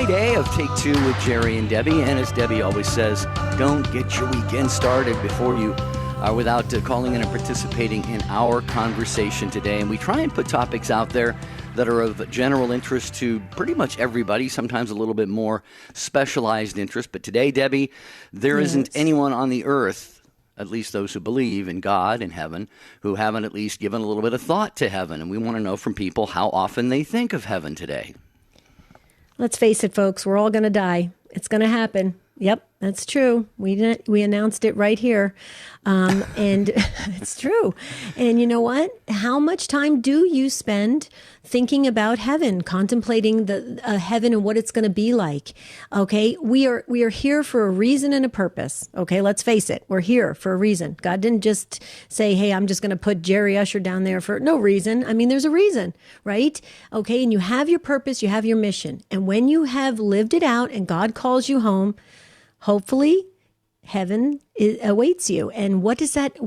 Friday of Take Two with Jerry and Debbie. And as Debbie always says, don't get your weekend started before you are without calling in and participating in our conversation today. And we try and put topics out there that are of general interest to pretty much everybody, sometimes a little bit more specialized interest. But today, Debbie, there isn't anyone on the earth, at least those who believe in God and heaven, who haven't at least given a little bit of thought to heaven. And we want to know from people how often they think of heaven today. Let's face it, folks, we're all going to die. It's going to happen. Yep, that's true. We announced it right here. And it's true. And you know what? How much time do you spend thinking about heaven, contemplating the heaven and what it's going to be like? Okay, we are here for a reason and a purpose. Okay, let's face it. We're here for a reason. God didn't just say, hey, I'm just going to put Jerry Usher down there for no reason. I mean, there's a reason, right? Okay, and you have your purpose, you have your mission. And when you have lived it out and God calls you home, hopefully, heaven awaits you. And what does that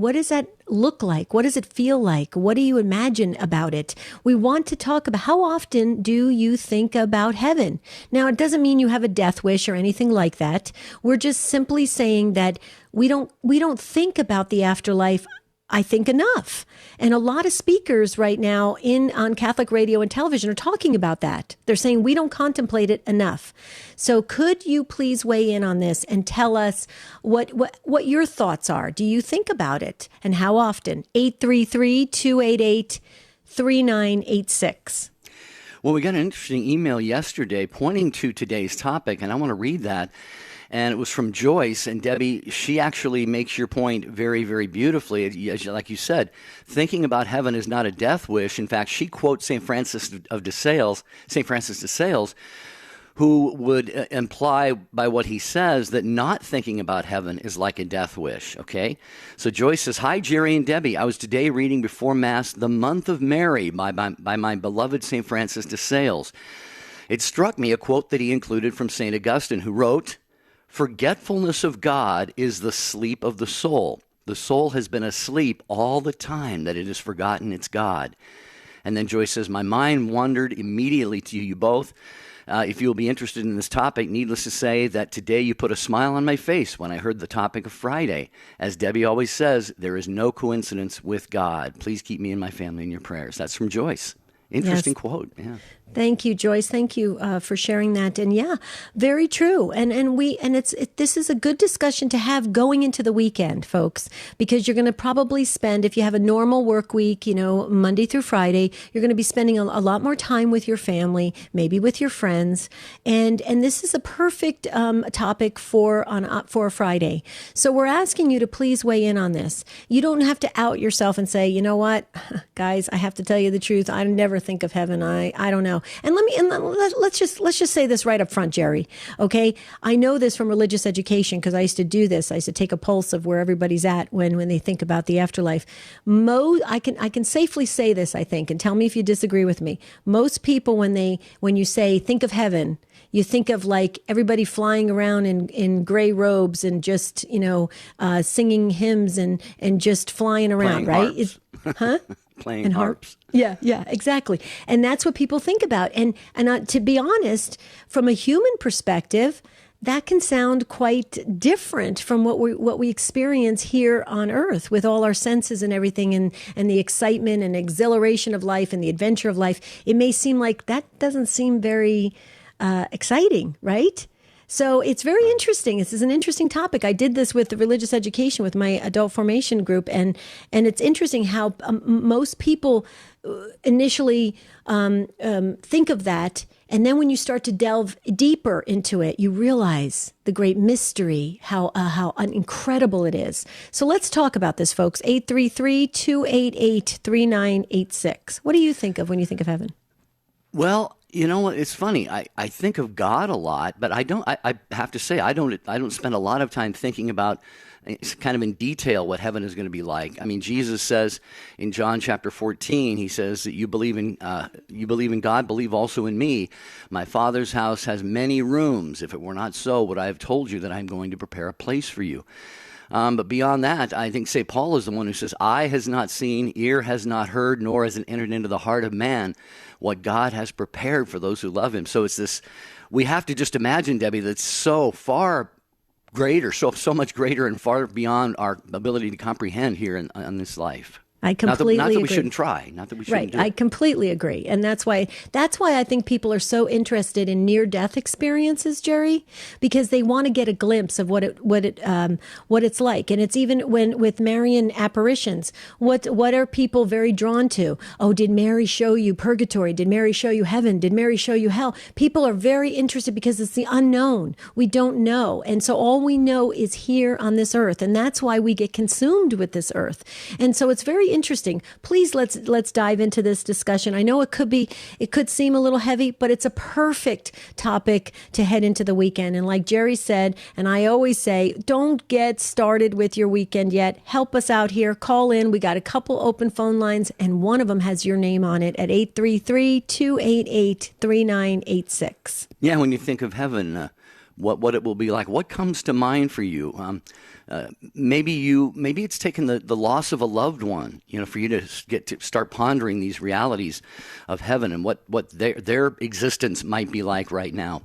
look like? What does it feel like? What do you imagine about it? We want to talk about how often do you think about heaven? Now, it doesn't mean you have a death wish or anything like that. We're just simply saying that we don't think about the afterlife, I think, enough. And a lot of speakers right now on Catholic radio and television are talking about that. They're saying we don't contemplate it enough. So could you please weigh in on this and tell us what your thoughts are? Do you think about it? And how often? 833-288-3986. Well, we got an interesting email yesterday pointing to today's topic, and I want to read that. And it was from Joyce. And Debbie, she actually makes your point very, very beautifully. Like you said, thinking about heaven is not a death wish. In fact, she quotes St. Francis de Sales, who would imply by what he says that not thinking about heaven is like a death wish, okay? So Joyce says, hi, Jerry and Debbie. I was today reading before Mass The Month of Mary by my beloved St. Francis de Sales. It struck me a quote that he included from St. Augustine, who wrote, forgetfulness of God is the sleep of the soul. The soul has been asleep all the time that it has forgotten its God. And then Joyce says, my mind wandered immediately to you both. If you'll be interested in this topic, needless to say that today you put a smile on my face when I heard the topic of Friday. As Debbie always says, there is no coincidence with God. Please keep me and my family in your prayers. That's from Joyce. Interesting quote. Yeah. Thank you, Joyce. Thank you for sharing that. And yeah, very true. And this is a good discussion to have going into the weekend, folks, because you're going to probably spend, if you have a normal work week, Monday through Friday, you're going to be spending a lot more time with your family, maybe with your friends. And this is a perfect topic for a Friday. So we're asking you to please weigh in on this. You don't have to out yourself and say, you know what, guys, I have to tell you the truth. I never think of heaven. I don't know. And let's just say this right up front, Jerry. Okay, I know this from religious education because I used to do this. I used to take a pulse of where everybody's at when they think about the afterlife. I can safely say this, I think, and tell me if you disagree with me. Most people, when you say think of heaven, you think of like everybody flying around in gray robes and just singing hymns and just flying around, playing right? Huh? Playing harps. Yeah, exactly. And that's what people think about. And to be honest, from a human perspective, that can sound quite different from what we experience here on Earth with all our senses and everything and the excitement and exhilaration of life and the adventure of life. It may seem like that doesn't seem very exciting, right? So it's very interesting. This is an interesting topic. I did this with the religious education with my adult formation group, and it's interesting how most people initially think of that, and then when you start to delve deeper into it, you realize the great mystery, how incredible it is. So let's talk about this, folks. 833-288-3986. What do you think of when you think of heaven? Well, you know what? It's funny. I think of God a lot, but I have to say I don't spend a lot of time thinking about kind of in detail what heaven is going to be like. I mean, Jesus says in John chapter 14, he says that you believe in God, believe also in me. My Father's house has many rooms. If it were not so, would I have told you that I'm going to prepare a place for you? But beyond that, I think St. Paul is the one who says, eye has not seen, ear has not heard, nor has it entered into the heart of man what God has prepared for those who love him. So it's this we have to just imagine, Debbie, that's so far greater, so much greater and far beyond our ability to comprehend here in this life. I completely not that we agree. shouldn't try, not that we shouldn't do it. I completely agree. And that's why I think people are so interested in near-death experiences, Jerry, because they want to get a glimpse of what it's like. And it's even with Marian apparitions, what are people very drawn to? Oh, did Mary show you purgatory? Did Mary show you heaven? Did Mary show you hell? People are very interested because it's the unknown. We don't know. And so all we know is here on this earth. And that's why we get consumed with this earth. And so it's very interesting. Please let's dive into this discussion. I know it could seem a little heavy, but it's a perfect topic to head into the weekend. And like Jerry said, and I always say, don't get started with your weekend yet. Help us out here. Call in. We got a couple open phone lines, and one of them has your name on it at 833-288-3986. Yeah, when you think of heaven, what it will be like, what comes to mind for you? Maybe it's taken the loss of a loved one, for you to get to start pondering these realities of heaven and what their existence might be like right now.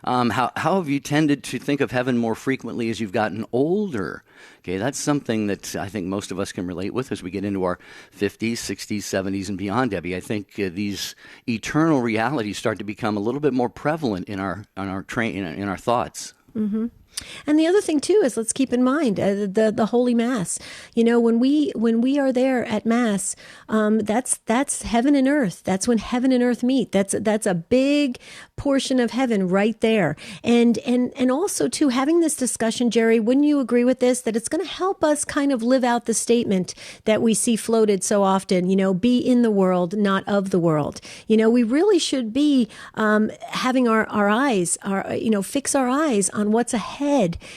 How have you tended to think of heaven more frequently as you've gotten older? Okay, that's something that I think most of us can relate with as we get into our 50s, 60s, 70s, and beyond, Debbie. I think these eternal realities start to become a little bit more prevalent in our thoughts. Mm-hmm. And the other thing too is, let's keep in mind the Holy Mass. When we are there at Mass, that's heaven and earth. That's when heaven and earth meet. That's a big portion of heaven right there. And also too, having this discussion, Jerry, wouldn't you agree with this, that it's going to help us kind of live out the statement that we see floated so often? Be in the world, not of the world. We really should be having our eyes, fix our eyes on what's ahead.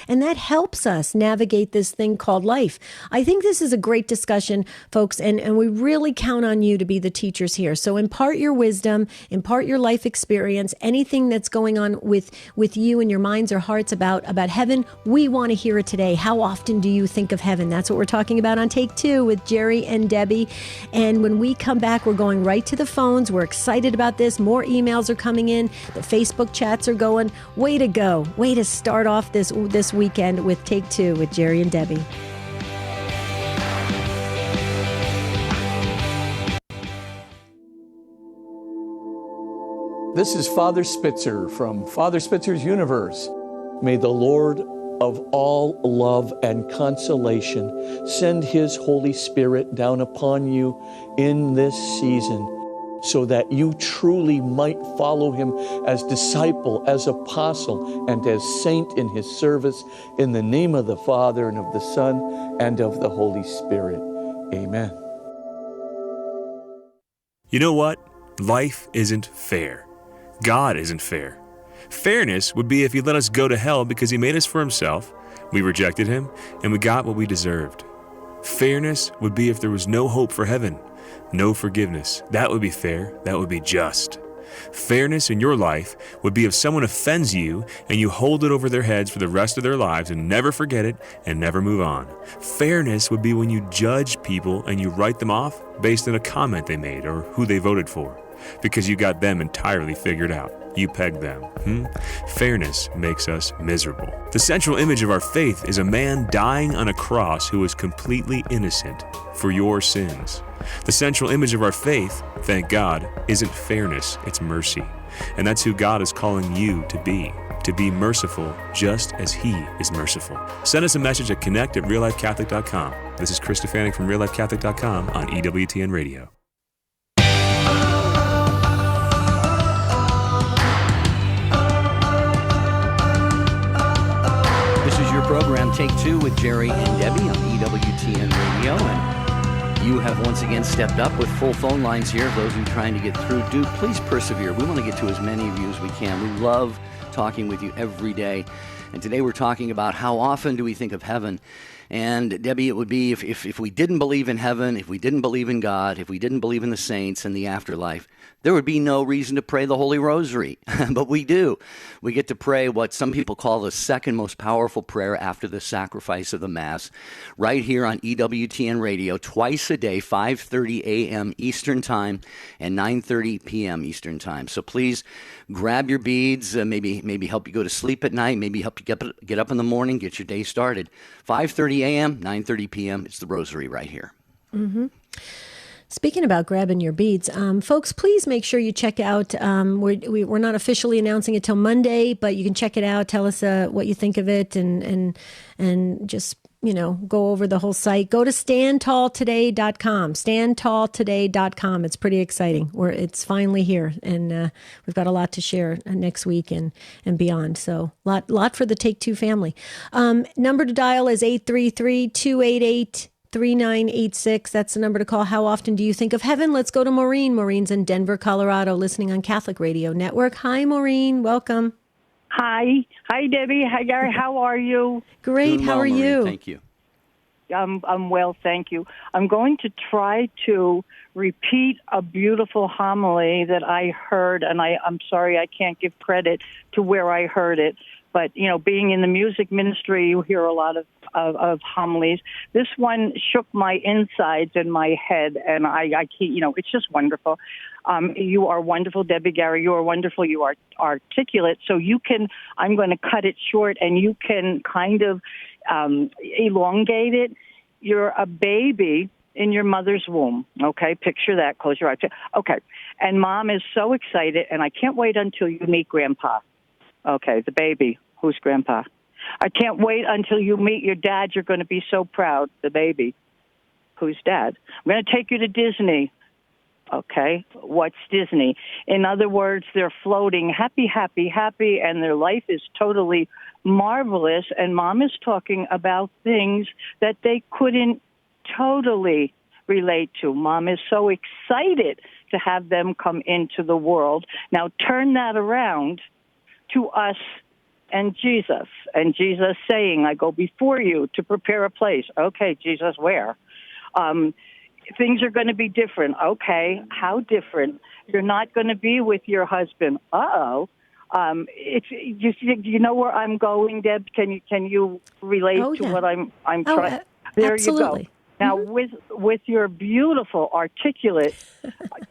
And that helps us navigate this thing called life. I think this is a great discussion, folks, and we really count on you to be the teachers here. So impart your wisdom, impart your life experience, anything that's going on with you and your minds or hearts about heaven. We want to hear it today. How often do you think of heaven? That's what we're talking about on Take Two with Jerry and Debbie. And when we come back, we're going right to the phones. We're excited about this. More emails are coming in. The Facebook chats are going. Way to go. Way to start off this weekend with Take Two with Jerry and Debbie. This is Father Spitzer from Father Spitzer's Universe. May the Lord of all love and consolation send His Holy Spirit down upon you in this season, so that you truly might follow Him as disciple, as apostle, and as saint in His service, in the name of the Father, and of the Son, and of the Holy Spirit. Amen. You know what? Life isn't fair. God isn't fair. Fairness would be if He let us go to hell because He made us for Himself, we rejected Him, and we got what we deserved. Fairness would be if there was no hope for heaven, no forgiveness. That would be fair. That would be just. Fairness in your life would be if someone offends you and you hold it over their heads for the rest of their lives and never forget it and never move on. Fairness would be when you judge people and you write them off based on a comment they made or who they voted for, because you got them entirely figured out. You pegged them. Fairness makes us miserable. The central image of our faith is a man dying on a cross who is completely innocent for your sins. The central image of our faith, thank God, isn't fairness, it's mercy. And that's who God is calling you to be merciful just as He is merciful. Send us a message at connect@reallifecatholic.com. This is Chris Stefanik from reallifecatholic.com on EWTN Radio. Program Take Two with Jerry and Debbie on EWTN Radio, and you have once again stepped up with full phone lines here. Those who are trying to get through, do please persevere. We want to get to as many of you as we can. We love talking with you every day, and today we're talking about how often do we think of heaven. And Debbie, it would be if we didn't believe in heaven, if we didn't believe in God, if we didn't believe in the saints and the afterlife, there would be no reason to pray the Holy Rosary. But we do. We get to pray what some people call the second most powerful prayer after the sacrifice of the Mass, right here on EWTN Radio, twice a day, 5:30 a.m. Eastern Time and 9:30 p.m. Eastern Time. So please grab your beads, maybe help you go to sleep at night, maybe help you get up in the morning, get your day started. 5:30 a.m., 9:30 p.m. It's the Rosary right here. Mm-hmm. Speaking about grabbing your beads, folks, please make sure you check out. We're not officially announcing it till Monday, but you can check it out. Tell us what you think of it, and just go over the whole site. Go to standtalltoday.com. Standtalltoday.com. It's pretty exciting. It's finally here, and we've got a lot to share next week and beyond. So lot for the Take Two family. Number to dial is 833-288-3986. That's the number to call. How often do you think of heaven? Let's go to Maureen. Maureen's in Denver, Colorado, listening on Catholic Radio Network. Hi, Maureen. Welcome. Hi, Debbie. Hi, Gary. How are you? Great. How are you? Thank you. I'm well, thank you. I'm going to try to repeat a beautiful homily that I heard, and I'm sorry I can't give credit to where I heard it. But, being in the music ministry, you hear a lot of homilies. This one shook my insides and my head, and I keep, it's just wonderful. You are wonderful, Debbie, Gary. You are wonderful. You are articulate. So I'm going to cut it short, and you can kind of elongate it. You're a baby in your mother's womb, okay? Picture that. Close your eyes. Okay. And Mom is so excited, and I can't wait until you meet Grandpa. Okay, the baby. Who's Grandpa? I can't wait until you meet your dad. You're going to be so proud, the baby. Who's Dad? I'm going to take you to Disney. Okay, what's Disney? In other words, they're floating happy, happy, happy, and their life is totally marvelous. And Mom is talking about things that they couldn't totally relate to. Mom is so excited to have them come into the world. Now turn that around to us and Jesus saying, I go before you to prepare a place. Okay, Jesus, where? Things are going to be different. Okay, how different? You're not going to be with your husband. It's just, you know where I'm going, Deb? Can you relate to what I'm trying? There absolutely. You go. Now, with your beautiful, articulate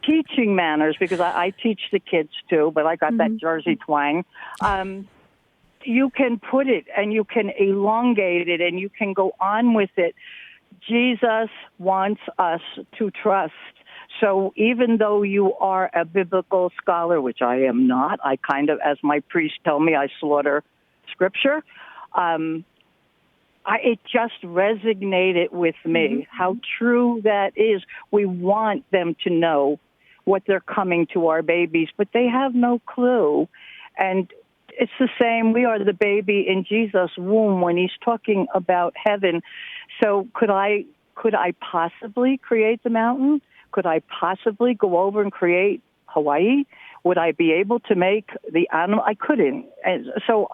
teaching manners, because I teach the kids too, but I got that Jersey twang, you can put it and you can elongate it and you can go on with it. Jesus wants us to trust. So even though you are a biblical scholar, which I am not, I kind of, as my priests tell me, I slaughter scripture, it just resonated with me how true that is. We want them to know what they're coming to our babies, but they have no clue. And it's the same. We are the baby in Jesus' womb when he's talking about heaven. So could I possibly create the mountain? Could I possibly go over and create Hawaii? Would I be able to make the animal? I couldn't. And so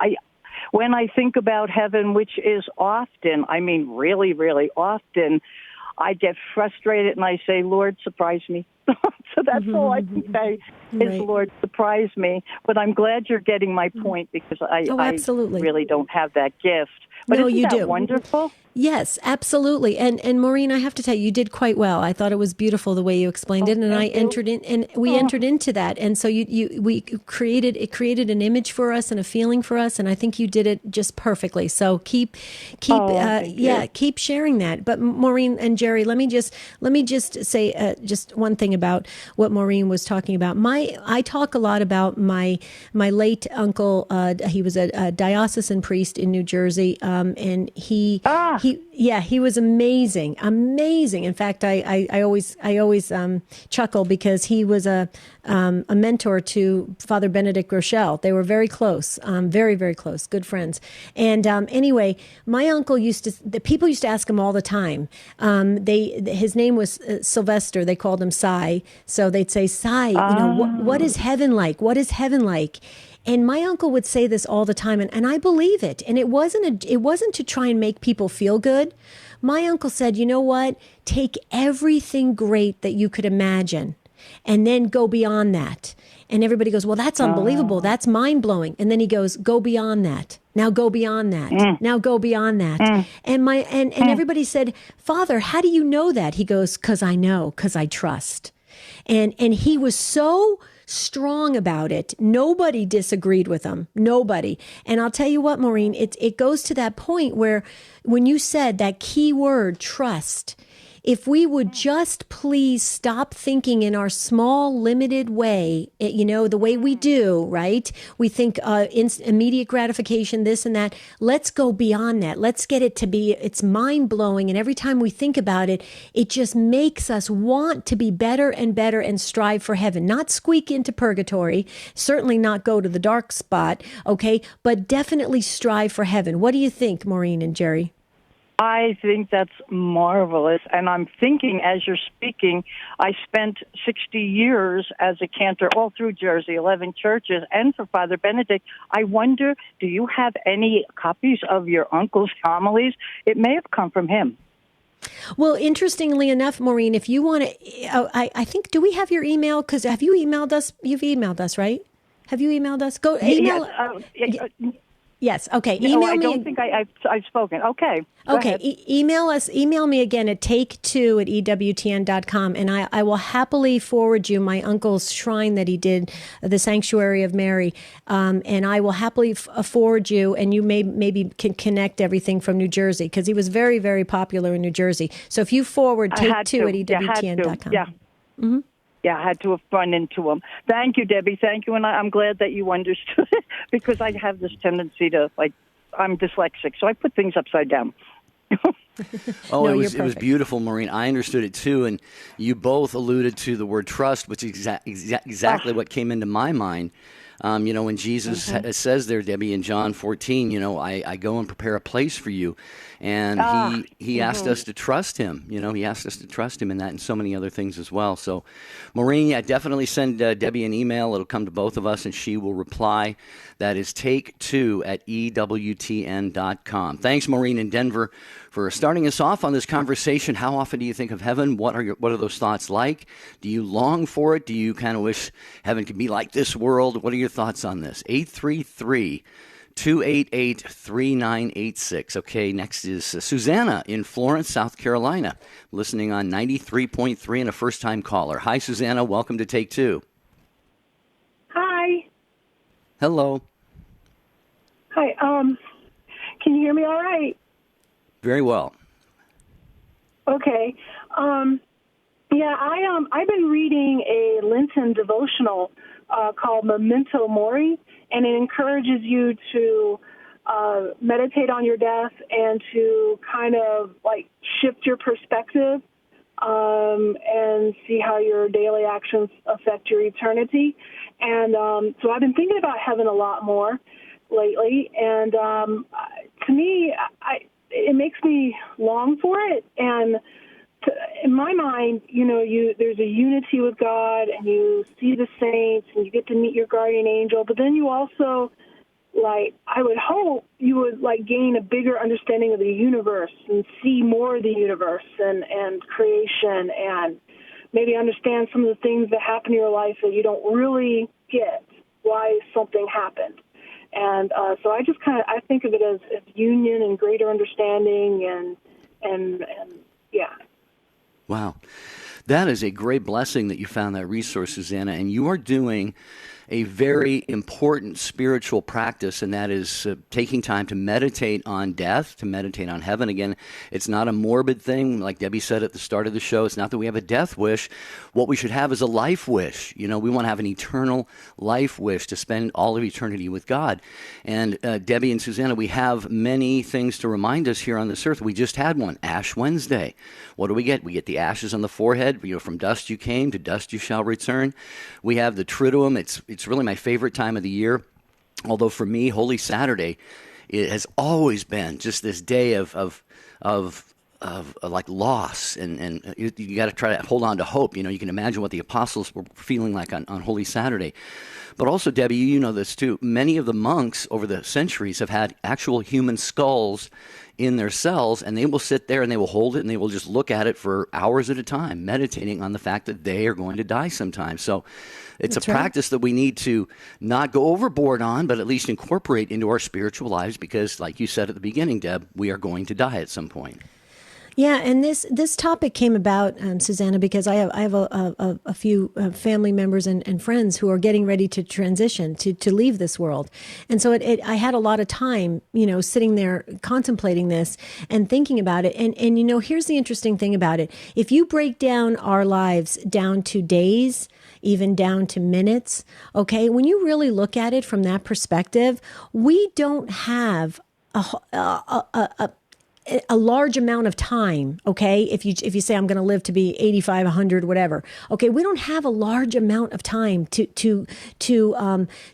when I think about heaven, which is often, I mean really, really often, I get frustrated and I say, Lord, surprise me. So that's all I can say is, Lord, surprise me. But I'm glad you're getting my point because I really don't have that gift. But no, isn't you that do. Wonderful? Yes, absolutely. And Maureen, I have to tell you did quite well. I thought it was beautiful the way you explained it, and we entered into that. And so we created an image for us and a feeling for us, and I think you did it just perfectly. So keep sharing that. But Maureen and Jerry, let me just say just one thing about what Maureen was talking about. I talk a lot about my late uncle. He was a diocesan priest in New Jersey, and he was amazing. In fact, I always chuckle because he was a mentor to Father Benedict Rochelle. They were very close, very, very close, good friends. And anyway, my uncle people used to ask him all the time. His name was Sylvester. They called him Cy. So they'd say, Cy, what is heaven like? What is heaven like? And my uncle would say this all the time, and I believe it. And it wasn't to try and make people feel good. My uncle said, you know what? Take everything great that you could imagine and then go beyond that. And everybody goes, well, that's unbelievable. That's mind-blowing. And then he goes, go beyond that. Now go beyond that. Now go beyond that. And everybody said, Father, how do you know that? He goes, because I know, because I trust. And he was so strong about it. Nobody disagreed with him. Nobody. And I'll tell you what, Maureen, it goes to that point where when you said that key word, trust, if we would just please stop thinking in our small, limited way, the way we do, right? We think immediate gratification, this and that. Let's go beyond that. Let's get it to be, it's mind-blowing. And every time we think about it, it just makes us want to be better and better and strive for heaven. Not squeak into purgatory, certainly not go to the dark spot, okay? But definitely strive for heaven. What do you think, Maureen and Jerry? I think that's marvelous. And I'm thinking, as you're speaking, I spent 60 years as a cantor all through Jersey, 11 churches, and for Father Benedict. I wonder, do you have any copies of your uncle's homilies? It may have come from him. Well, interestingly enough, Maureen, if you want to, I think, do we have your email? Because have you emailed us? You've emailed us, right? Have you emailed us? Go email. Yes. Okay. Email me. I don't think I've spoken. Okay. Okay. Email us. Email me again at take2@EWTN.com, and I will happily forward you my uncle's shrine that he did, the Sanctuary of Mary, and I will happily forward you, and you maybe can connect everything from New Jersey, because he was very, very popular in New Jersey. So if you forward take2@EWTN.com. Yeah. Mm-hmm. Yeah, I had to have run into him. Thank you, Debbie. Thank you. And I'm glad that you understood it, because I have this tendency to, I'm dyslexic, so I put things upside down. It was beautiful, Maureen. I understood it too, and you both alluded to the word trust, which is exactly what came into my mind. When Jesus says there, Debbie, in John 14, I go and prepare a place for you. And he asked us to trust him. He asked us to trust him in that and so many other things as well. So, Maureen, definitely send Debbie an email. It'll come to both of us, and she will reply. That is take2@EWTN.com. Thanks, Maureen in Denver, for starting us off on this conversation. How often do you think of heaven? What are those thoughts like? Do you long for it? Do you kind of wish heaven could be like this world? What are your thoughts on this? 833-288-3986. Okay, next is Susanna in Florence, South Carolina, listening on 93.3 and a first-time caller. Hi, Susanna. Welcome to Take Two. Hi. Hello. Hi. Can you hear me all right? Very well. Okay. I've been reading a Lenten devotional called Memento Mori, and it encourages you to meditate on your death and to kind of shift your perspective and see how your daily actions affect your eternity. And so I've been thinking about heaven a lot more lately, and to me, it makes me long for it. And in my mind, there's a unity with God, and you see the saints, and you get to meet your guardian angel. But then you also, I would hope you would gain a bigger understanding of the universe and see more of the universe and creation, and maybe understand some of the things that happen in your life that you don't really get why something happened. And so I just I think of it as union and greater understanding and yeah. Wow. That is a great blessing that you found that resource, Susanna, and you are doing a very important spiritual practice, and that is taking time to meditate on death, to meditate on heaven. Again, it's not a morbid thing. Like Debbie said at the start of the show, it's not that we have a death wish. What we should have is a life wish. We want to have an eternal life wish to spend all of eternity with God. And Debbie and Susanna, we have many things to remind us here on this earth. We just had one, Ash Wednesday. What do we get? We get the ashes on the forehead. From dust you came, to dust you shall return. We have the Triduum. It's really my favorite time of the year. Although for me, Holy Saturday, it has always been just this day of like loss, and you got to try to hold on to hope. You can imagine what the apostles were feeling like on Holy Saturday. But also, Debbie, you know this too. Many of the monks over the centuries have had actual human skulls in their cells, and they will sit there and they will hold it and they will just look at it for hours at a time, meditating on the fact that they are going to die sometime. So it's That's a practice that we need to not go overboard on, but at least incorporate into our spiritual lives because, like you said at the beginning, Deb, we are going to die at some point. Yeah, and this topic came about, Susanna, because I have a few family members and friends who are getting ready to transition to leave this world, and so I had a lot of time, sitting there contemplating this and thinking about it, and here's the interesting thing about it: if you break down our lives down to days, even down to minutes, okay, when you really look at it from that perspective, we don't have a large amount of time, okay? If you say I'm going to live to be 85, 100, whatever, okay, we don't have a large amount of time to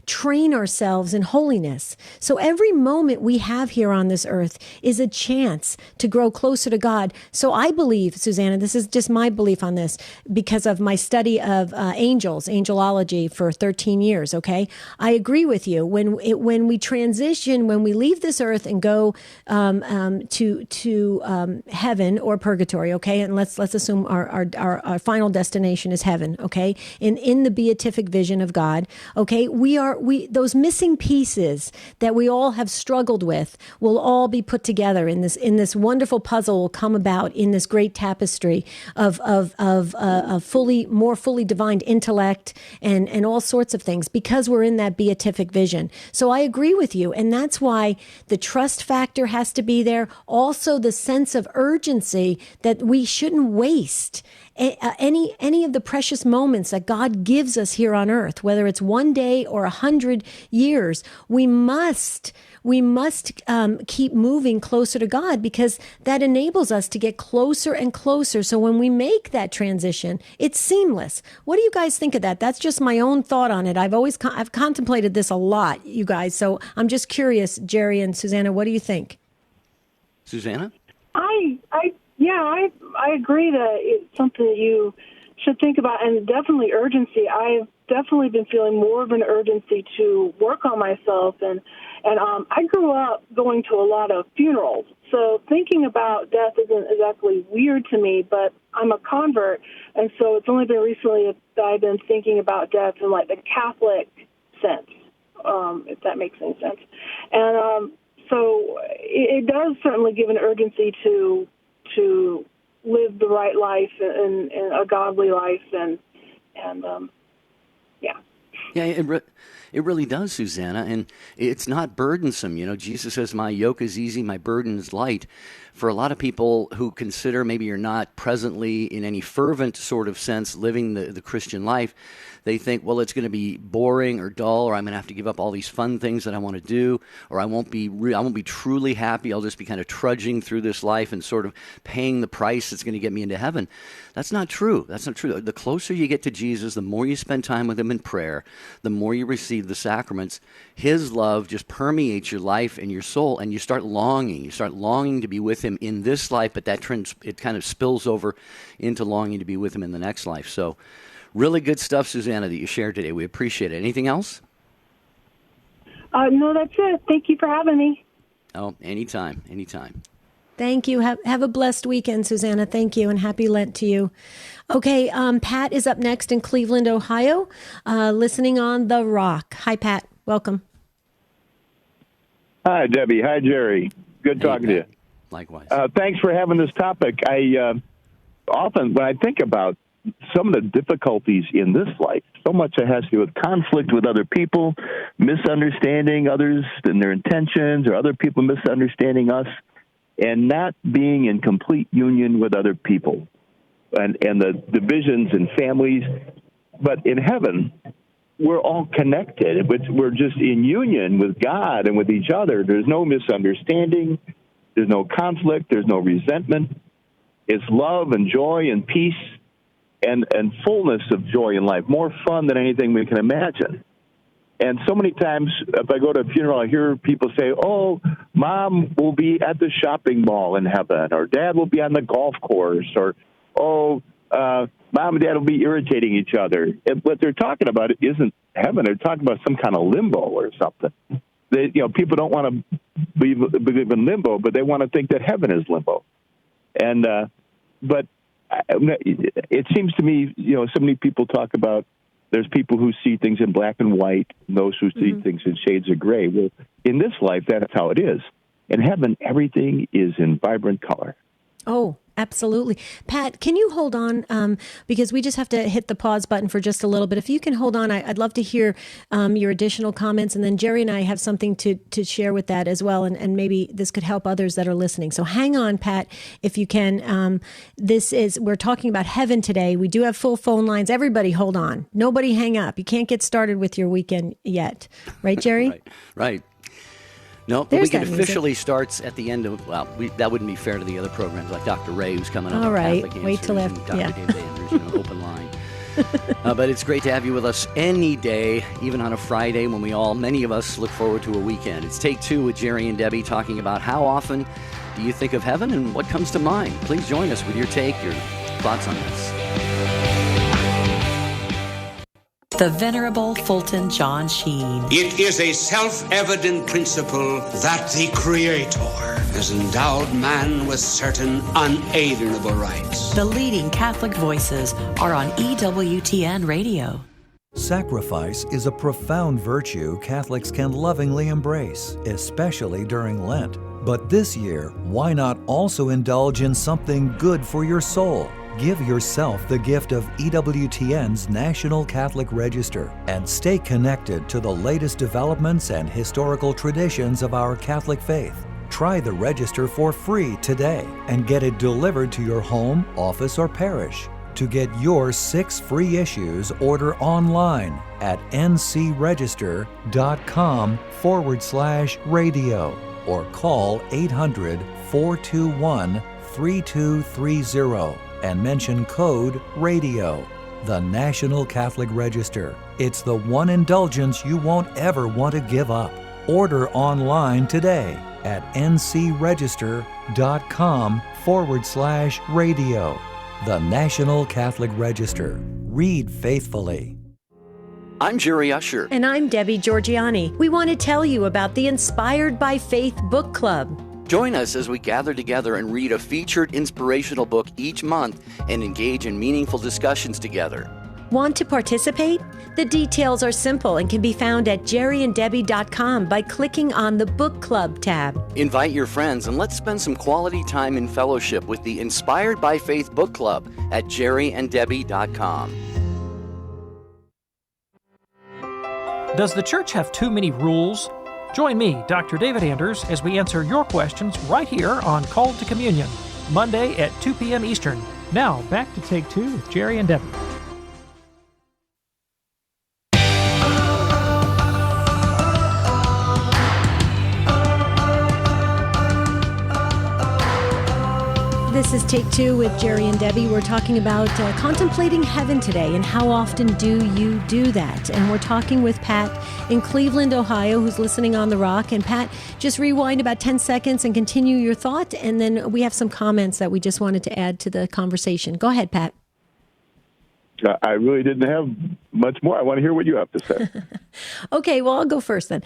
train ourselves in holiness. So every moment we have here on this earth is a chance to grow closer to God. So I believe, Susanna, this is just my belief on this because of my study of angelology for 13 years, okay? I agree with you. When we transition, when we leave this earth and go to heaven or purgatory, okay, and let's assume our final destination is heaven, okay, in the beatific vision of God, okay, we those missing pieces that we all have struggled with will all be put together in this wonderful puzzle will come about in this great tapestry of more fully divine intellect and all sorts of things because we're in that beatific vision. So I agree with you, and that's why the trust factor has to be there. Also, the sense of urgency that we shouldn't waste any of the precious moments that God gives us here on earth, whether it's 1 day or 100 years. We must keep moving closer to God because that enables us to get closer and closer. So when we make that transition, it's seamless. What do you guys think of that? That's just my own thought on it. I've contemplated this a lot, you guys. So I'm just curious, Jerry and Susanna, what do you think? Susanna? I agree that it's something that you should think about, and definitely urgency. I've definitely been feeling more of an urgency to work on myself, and I grew up going to a lot of funerals, so thinking about death isn't exactly weird to me, but I'm a convert, and so it's only been recently that I've been thinking about death in like the Catholic sense, if that makes any sense. And so it does certainly give an urgency to live the right life and a godly life, and yeah. Yeah, it really does, Susanna, and it's not burdensome. Jesus says, my yoke is easy, my burden is light. For a lot of people who consider maybe you're not presently in any fervent sort of sense living the Christian life, they think, well, it's going to be boring or dull, or I'm going to have to give up all these fun things that I want to do, or I won't be truly happy. I'll just be kind of trudging through this life and sort of paying the price that's going to get me into heaven. That's not true. That's not true. The closer you get to Jesus, the more you spend time with him in prayer, the more you receive the sacraments. His love just permeates your life and your soul, and you start longing. You start longing to be with him in this life, but it kind of spills over into longing to be with him in the next life. So really good stuff, Susanna, that you shared today. We appreciate it. Anything else? No, that's it. Thank you for having me. Oh, anytime. Thank you. Have a blessed weekend, Susanna. Thank you, and happy Lent to you. Okay, Pat is up next in Cleveland, Ohio, listening on The Rock. Hi, Pat. Welcome. Hi, Debbie. Hi, Jerry. Good talking to you. Likewise. Thanks for having this topic. I often, when I think about some of the difficulties in this life, so much that has to do with conflict with other people, misunderstanding others and their intentions, or other people misunderstanding us, and not being in complete union with other people, and the divisions in families. But in heaven, we're all connected. We're just in union with God and with each other. There's no misunderstanding. There's no conflict. There's no resentment. It's love and joy and peace and fullness of joy in life, more fun than anything we can imagine. And so many times, if I go to a funeral, I hear people say, "Oh, Mom will be at the shopping mall in heaven," or "Dad will be on the golf course," or "Oh, Mom and Dad will be irritating each other." And what they're talking about isn't heaven. They're talking about some kind of limbo or something. People don't want to believe in limbo, but they want to think that heaven is limbo. And but it seems to me, so many people talk about there's people who see things in black and white, and those who see things in shades of gray. Well, in this life, that's how it is. In heaven, everything is in vibrant color. Oh, absolutely. Pat, can you hold on? Because we just have to hit the pause button for just a little bit. If you can hold on, I'd love to hear your additional comments. And then Jerry and I have something to share with that as well. And maybe this could help others that are listening. So hang on, Pat, if you can. We're talking about heaven today. We do have full phone lines. Everybody hold on. Nobody hang up. You can't get started with your weekend yet. Right, Jerry? Right. No, the weekend officially starts at the end of, that wouldn't be fair to the other programs like Dr. Ray, who's coming up. All right, Catholic wait till Answers, after, and Dr. David Andrews, open line. But it's great to have you with us any day, even on a Friday when many of us look forward to a weekend. It's Take Two with Jerry and Debbie talking about how often do you think of heaven and what comes to mind. Please join us with your take, your thoughts on this. The Venerable Fulton John Sheen. It is a self-evident principle that the Creator has endowed man with certain unalienable rights. The leading Catholic voices are on EWTN Radio. Sacrifice is a profound virtue Catholics can lovingly embrace, especially during Lent. But this year, why not also indulge in something good for your soul? Give yourself the gift of EWTN's National Catholic Register and stay connected to the latest developments and historical traditions of our Catholic faith. Try the register for free today and get it delivered to your home, office, or parish. To get your 6 free issues, order online at ncregister.com/radio or call 800-421-3230. and mention code RADIO. The National Catholic Register. It's the one indulgence you won't ever want to give up. Order online today at ncregister.com/radio. The National Catholic Register. Read faithfully. I'm Jerry Usher. And I'm Debbie Georgiani. We want to tell you about the Inspired by Faith Book Club. Join us as we gather together and read a featured inspirational book each month and engage in meaningful discussions together. Want to participate? The details are simple and can be found at jerryanddebbie.com by clicking on the Book Club tab. Invite your friends and let's spend some quality time in fellowship with the Inspired by Faith Book Club at jerryanddebbie.com. Does the church have too many rules? Join me, Dr. David Anders, as we answer your questions right here on Called to Communion, Monday at 2 p.m. Eastern. Now, back to Take Two with Jerry and Debbie. This is Take Two with Jerry and Debbie. We're talking about contemplating heaven today and how often do you do that? And we're talking with Pat in Cleveland, Ohio, who's listening on The Rock. And Pat, just rewind about 10 seconds and continue your thought. And then we have some comments that we just wanted to add to the conversation. Go ahead, Pat. I really didn't have much more. I want to hear what you have to say. Okay, well, I'll go first then.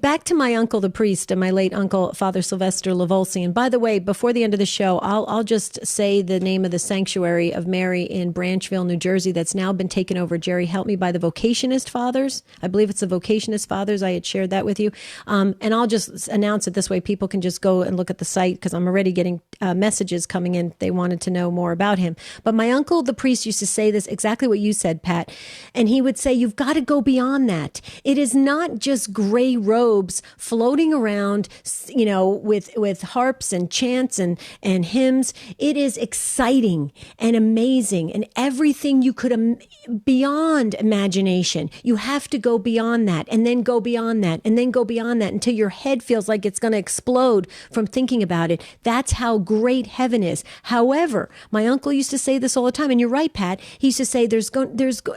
Back to my uncle, the priest, and my late uncle, Father Sylvester Lavolsi. And by the way, before the end of the show, I'll just say the name of the Sanctuary of Mary in Branchville, New Jersey, that's now been taken over, Jerry, help me, by the Vocationist Fathers. I believe it's the Vocationist Fathers. I had shared that with you. And I'll just announce it this way. People can just go and look at the site because I'm already getting messages coming in. They wanted to know more about him. But my uncle, the priest, used to say this, exactly what you said, Pat. And he would say, you've got to go beyond that. It is not just gray robes floating around, with harps and chants and hymns. It is exciting and amazing and everything you could, beyond imagination. You have to go beyond that and then go beyond that and then go beyond that until your head feels like it's going to explode from thinking about it. That's how great heaven is. However, my uncle used to say this all the time, and you're right, Pat. He used to say,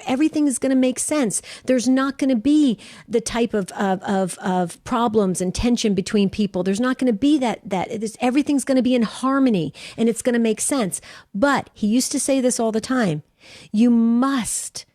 everything is going to make sense. There's not going to be the type of problems and tension between people. There's not going to be that everything's going to be in harmony and it's going to make sense. But he used to say this all the time. You must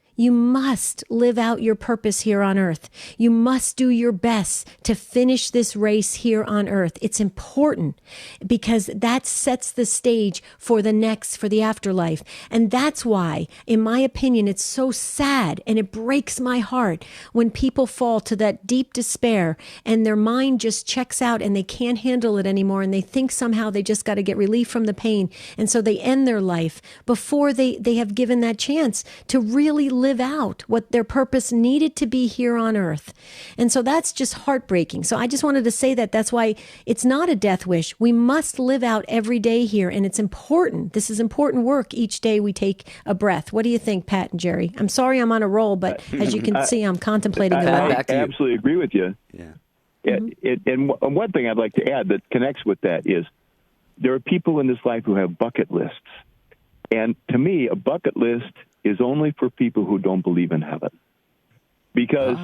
live out your purpose here on earth. You must do your best to finish this race here on earth. It's important because that sets the stage for the afterlife. And that's why, in my opinion, it's so sad and it breaks my heart when people fall to that deep despair and their mind just checks out and they can't handle it anymore and they think somehow they just got to get relief from the pain. And so they end their life before they have given that chance to really live out what their purpose needed to be here on earth. And so that's just heartbreaking. So I just wanted to say that's why it's not a death wish. We must live out every day here. And it's important. This is important work each day we take a breath. What do you think, Pat and Jerry? I'm sorry I'm on a roll, but as you can see, I'm contemplating a lot. I absolutely agree with you. Yeah. And one thing I'd like to add that connects with that is there are people in this life who have bucket lists. And to me, a bucket list is only for people who don't believe in heaven. Because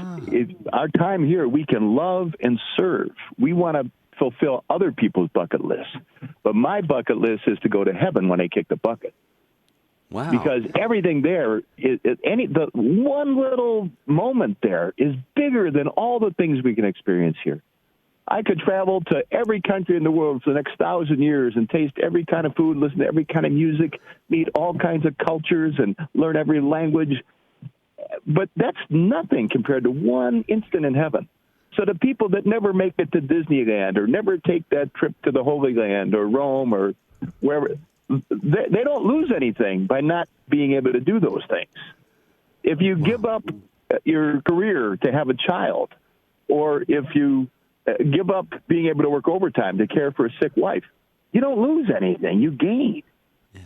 our time here, we can love and serve. We want to fulfill other people's bucket lists. But my bucket list is to go to heaven when I kick the bucket. Wow. Because everything there, the one little moment there is bigger than all the things we can experience here. I could travel to every country in the world for the next 1,000 years and taste every kind of food, listen to every kind of music, meet all kinds of cultures, and learn every language. But that's nothing compared to one instant in heaven. So the people that never make it to Disneyland or never take that trip to the Holy Land or Rome or wherever, they don't lose anything by not being able to do those things. If you give up your career to have a child, or if you give up being able to work overtime to care for a sick wife, you don't lose anything. You gain. Yeah.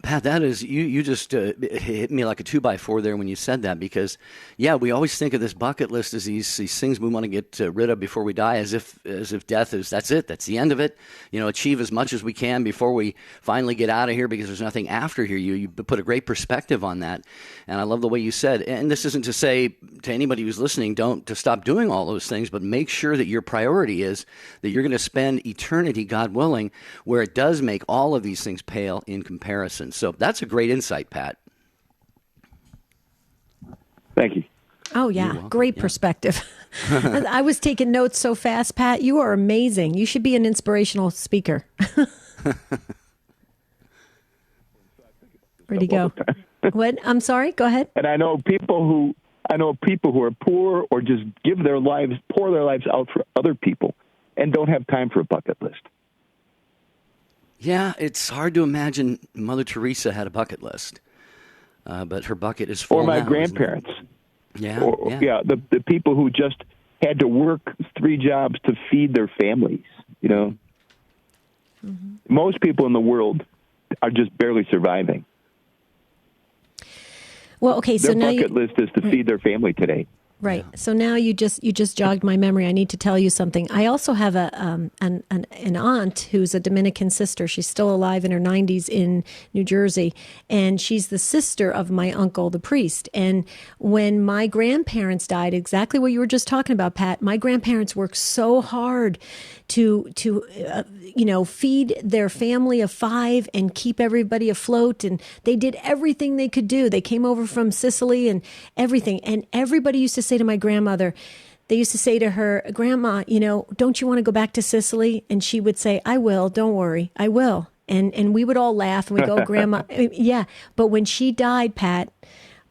Pat, that is, you just hit me like a 2x4 there when you said that, because, we always think of this bucket list as these things we want to get rid of before we die, as if death is, that's it, that's the end of it. Achieve as much as we can before we finally get out of here, because there's nothing after here. You put a great perspective on that, and I love the way you said, and this isn't to say to anybody who's listening, to stop doing all those things, but make sure that your priority is that you're going to spend eternity, God willing, where it does make all of these things pale in comparison. So that's a great insight, Pat. Thank you. Oh, yeah. Great perspective. I was taking notes so fast, Pat. You are amazing. You should be an inspirational speaker. Where'd he go? What? I'm sorry. Go ahead. And I know people who are poor or just pour their lives out for other people and don't have time for a bucket list. Yeah, it's hard to imagine Mother Teresa had a bucket list, but her bucket is full. Or my now, grandparents. Yeah. The people who just had to work 3 jobs to feed their families. Most people in the world are just barely surviving. Well, okay, so now their bucket list is to feed their family today. Right. So now you just jogged my memory. I need to tell you something. I also have an aunt who's a Dominican sister. She's still alive in her 90s in New Jersey, and she's the sister of my uncle, the priest. And when my grandparents died, exactly what you were just talking about, Pat, my grandparents worked so hard to feed their family of 5 and keep everybody afloat, and they did everything they could do. They came over from Sicily and everything, and everybody used to say to my grandmother, they used to say to her, Grandma, don't you want to go back to Sicily? And she would say, I will, don't worry, I will. And we would all laugh and we go, Grandma, yeah. But when she died, Pat,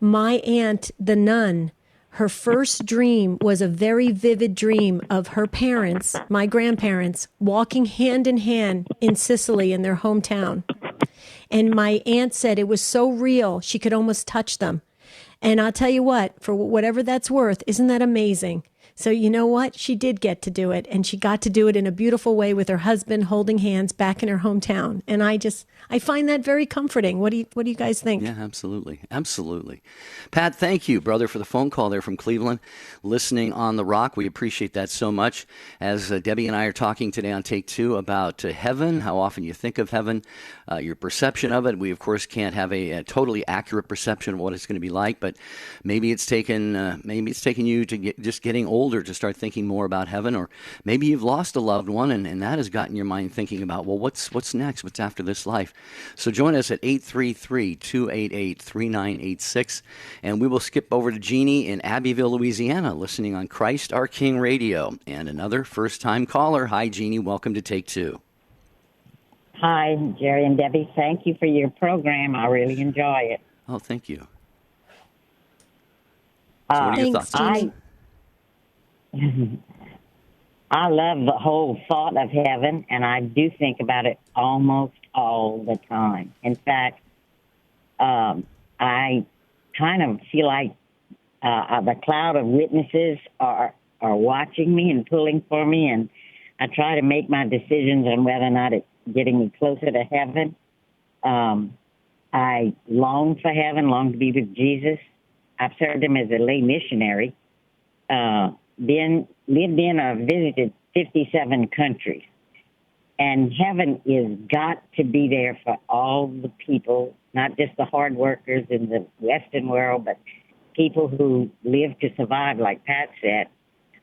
my aunt, the nun, her first dream was a very vivid dream of her parents, my grandparents, walking hand in hand in Sicily in their hometown. And my aunt said it was so real, she could almost touch them. And I'll tell you what, for whatever that's worth, isn't that amazing? So you know what? She did get to do it, and she got to do it in a beautiful way with her husband holding hands back in her hometown. And I find that very comforting. What do you guys think? Yeah, absolutely. Absolutely. Pat, thank you, brother, for the phone call there from Cleveland, listening on the Rock. We appreciate that so much. As Debbie and I are talking today on Take Two about heaven, how often you think of heaven, your perception of it. We, of course, can't have a totally accurate perception of what it's going to be like, but maybe it's taken you to just getting older to start thinking more about heaven, or maybe you've lost a loved one, and that has gotten your mind thinking about, well, what's next? What's after this life? So join us at 833-288-3986, and we will skip over to Jeannie in Abbeville, Louisiana, listening on Christ Our King Radio, and another first-time caller. Hi, Jeannie. Welcome to Take Two. Hi, Jerry and Debbie. Thank you for your program. I really enjoy it. Oh, thank you. So what are your thoughts? I love the whole thought of heaven, and I do think about it almost all the time. In fact, I kind of feel like the cloud of witnesses are watching me and pulling for me, and I try to make my decisions on whether or not it's getting me closer to heaven. I long for heaven, long to be with Jesus. I've served him as a lay missionary, lived in or visited 57 countries. And heaven is got to be there for all the people, not just the hard workers in the Western world, but people who live to survive, like Pat said.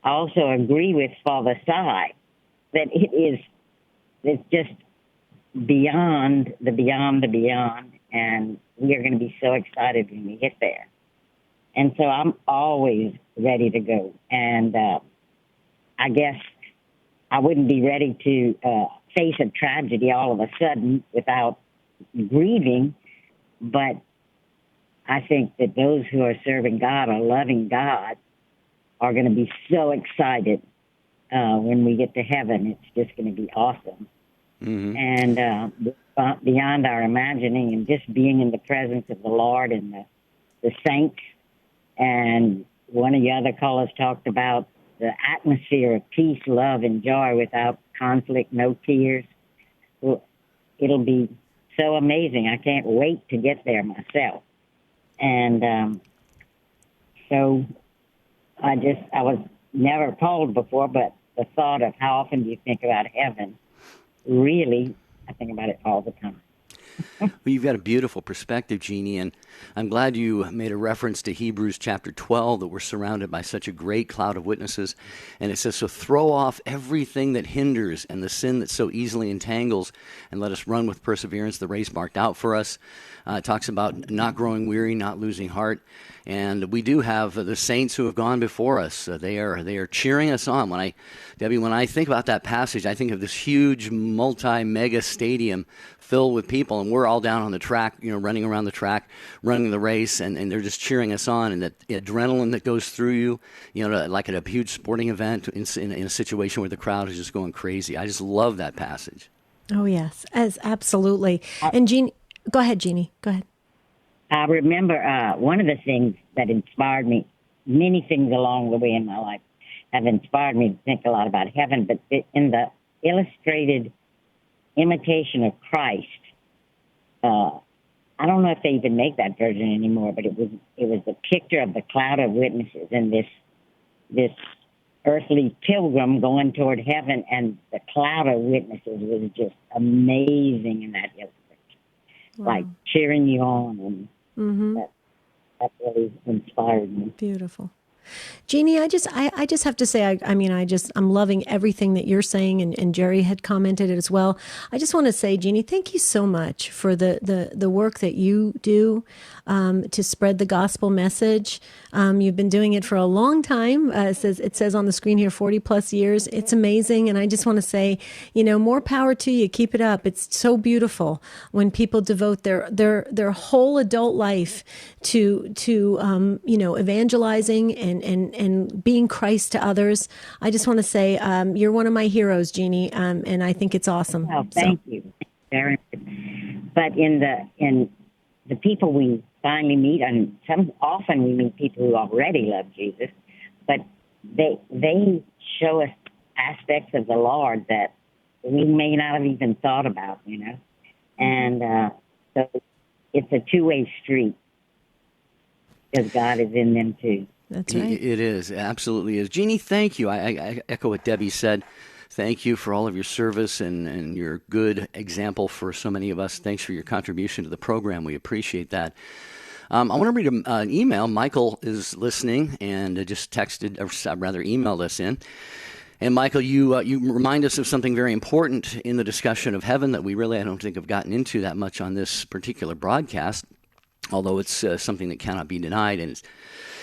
I also agree with Father Sy that it's just beyond the beyond the beyond, and we are going to be so excited when we get there. And so I'm always ready to go. And I guess I wouldn't be ready to face a tragedy all of a sudden without grieving. But I think that those who are serving God or loving God are going to be so excited when we get to heaven. It's just going to be awesome. Mm-hmm. And beyond our imagining, and just being in the presence of the Lord and the saints. And one of the other callers talked about the atmosphere of peace, love, and joy without conflict, no tears. Well, it'll be so amazing. I can't wait to get there myself. And so I was never polled before, but the thought of how often do you think about heaven, really, I think about it all the time. Well, you've got a beautiful perspective, Jeannie, and I'm glad you made a reference to Hebrews chapter 12, that we're surrounded by such a great cloud of witnesses. And it says, so throw off everything that hinders and the sin that so easily entangles, and let us run with perseverance the race marked out for us. It talks about not growing weary, not losing heart. And we do have the saints who have gone before us. They are cheering us on. When I think about that passage, I think of this huge multi-mega stadium filled with people, and we're all down on the track, running around the track, running the race, and they're just cheering us on. And that adrenaline that goes through you, like at a huge sporting event in a situation where the crowd is just going crazy. I just love that passage. Oh, yes, absolutely. And Jeannie, go ahead, Jeannie. Go ahead. I remember one of the things that inspired me, many things along the way in my life have inspired me to think a lot about heaven, but in the illustrated Imitation of Christ, I don't know if they even make that version anymore, but it was the picture of the cloud of witnesses and this earthly pilgrim going toward heaven, and the cloud of witnesses was just amazing in that illustration, like cheering you on, and that really inspired me. Beautiful. Jeannie, I just have to say, I'm loving everything that you're saying, and Jerry had commented as well. I just want to say, Jeannie, thank you so much for the work that you do to spread the gospel message. You've been doing it for a long time. It says on the screen here, 40 plus years. It's amazing. And I just want to say, more power to you. Keep it up. It's so beautiful when people devote their whole adult life to evangelizing and being Christ to others. I just want to say, you're one of my heroes, Jeannie. And I think it's awesome. Well, thank you. But in the people we finally meet, and often we meet people who already love Jesus, but they show us aspects of the Lord that we may not have even thought about, And so it's a two-way street because God is in them too. That's right. It is. It absolutely is. Jeannie, thank you. I echo what Debbie said. Thank you for all of your service and your good example for so many of us. Thanks for your contribution to the program. We appreciate that. I want to read an email. Michael is listening and just texted, or rather emailed us in. And Michael, you remind us of something very important in the discussion of heaven that we really, I don't think, have gotten into that much on this particular broadcast, although it's something that cannot be denied. And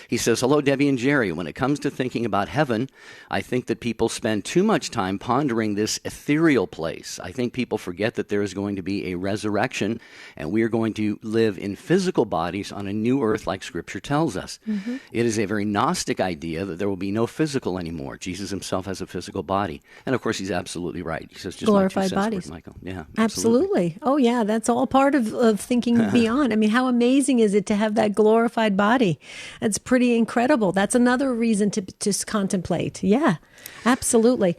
he says, hello, Debbie and Jerry. When it comes to thinking about heaven, I think that people spend too much time pondering this ethereal place. I think people forget that there is going to be a resurrection, and we are going to live in physical bodies on a new earth like Scripture tells us. Mm-hmm. It is a very Gnostic idea that there will be no physical anymore. Jesus himself has a physical body. And, of course, he's absolutely right. He says, just glorified bodies. Michael. Yeah, absolutely. Oh, yeah, that's all part of thinking beyond. I mean, how amazing is it to have that glorified body? It's pretty incredible. That's another reason to just contemplate. Yeah, absolutely.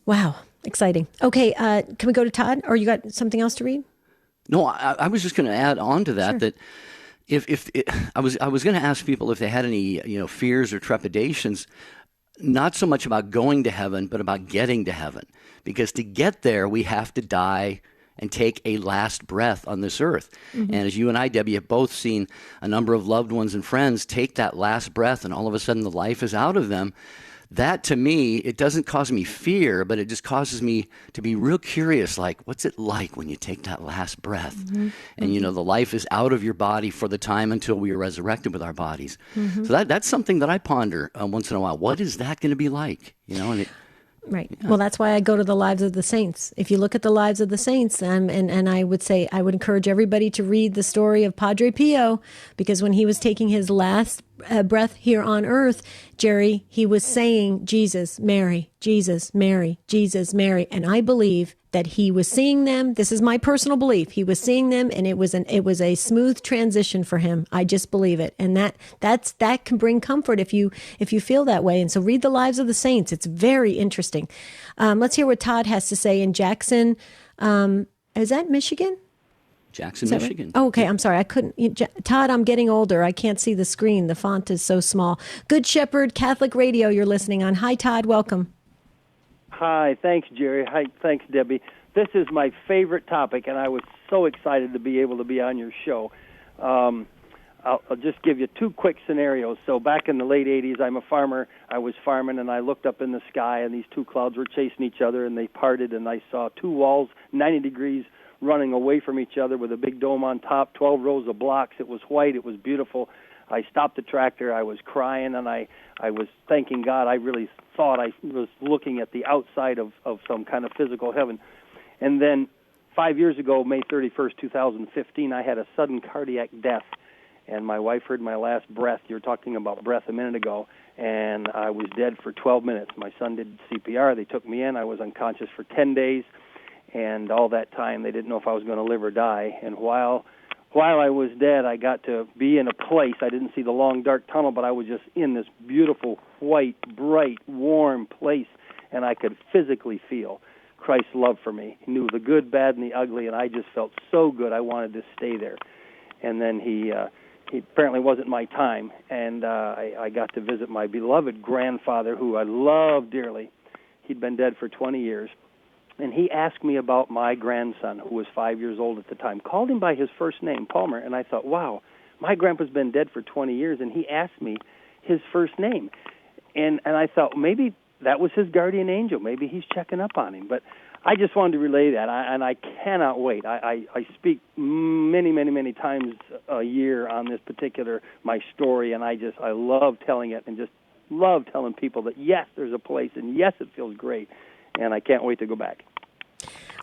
Wow, exciting. Okay, can we go to Todd, or you got something else to read? No, I was just going to add on to that, Sure. that I was going to ask people if they had any fears or trepidations, not so much about going to heaven, but about getting to heaven, because to get there we have to die and take a last breath on this earth. Mm-hmm. And as you and I, Debbie, have both seen a number of loved ones and friends take that last breath, and all of a sudden the life is out of them. That, to me, it doesn't cause me fear, but it just causes me to be real curious, like, what's it like when you take that last breath? Mm-hmm. And, the life is out of your body for the time until we are resurrected with our bodies. Mm-hmm. So that's something that I ponder once in a while. What is that going to be like? Right. Yeah. Well, that's why I go to the lives of the saints. If you look at the lives of the saints, and I would say, I would encourage everybody to read the story of Padre Pio, because when he was taking his last breath here on earth, Jerry, he was saying, Jesus, Mary, Jesus, Mary, Jesus, Mary. And I believe that he was seeing them. This is my personal belief. He was seeing them, and it was a smooth transition for him. I just believe it. And that can bring comfort if you feel that way. And so read the lives of the saints. It's very interesting. Let's hear what Todd has to say in Jackson. Is that Michigan? Jackson, Michigan. Right? Oh, okay. I'm sorry. I couldn't. Todd, I'm getting older. I can't see the screen. The font is so small. Good Shepherd Catholic Radio you're listening on. Hi, Todd. Welcome. Hi. Thanks, Jerry. Hi. Thanks, Debbie. This is my favorite topic, and I was so excited to be able to be on your show. I'll just give you two quick scenarios. So back in the late 80s, I'm a farmer. I was farming, and I looked up in the sky, and these two clouds were chasing each other, and they parted, and I saw two walls, 90 degrees, running away from each other with a big dome on top, 12 rows of blocks. It was white. It was beautiful. I stopped the tractor. I was crying, and I was thanking God. I really thought I was looking at the outside of some kind of physical heaven. And then 5 years ago, May 31st, 2015, I had a sudden cardiac death, and my wife heard my last breath. You were talking about breath a minute ago, and I was dead for 12 minutes. My son did CPR. They took me in. I was unconscious for 10 days. And all that time, they didn't know if I was going to live or die. And while I was dead, I got to be in a place. I didn't see the long, dark tunnel, but I was just in this beautiful, white, bright, warm place, and I could physically feel Christ's love for me. He knew the good, bad, and the ugly, and I just felt so good. I wanted to stay there. And then he apparently wasn't my time, and I got to visit my beloved grandfather, who I love dearly. He'd been dead for 20 years. And he asked me about my grandson, who was 5 years old at the time. Called him by his first name, Palmer, and I thought, wow, my grandpa's been dead for 20 years, and he asked me his first name. And I thought, maybe that was his guardian angel. Maybe he's checking up on him. But I just wanted to relay that, and I cannot wait. I speak many, many, many times a year on this particular, my story, and I love telling it and just love telling people that, yes, there's a place, and yes, it feels great. And I can't wait to go back.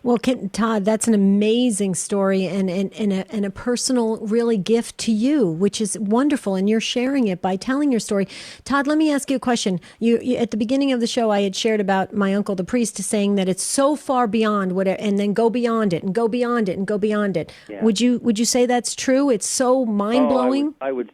Well, Todd, that's an amazing story and a personal, really, gift to you, which is wonderful. And you're sharing it by telling your story. Todd, let me ask you a question. You at the beginning of the show, I had shared about my uncle, the priest, saying that it's so far beyond whatever, and then go beyond it and go beyond it and go beyond it. Yeah. Would you say that's true? It's so mind blowing. I would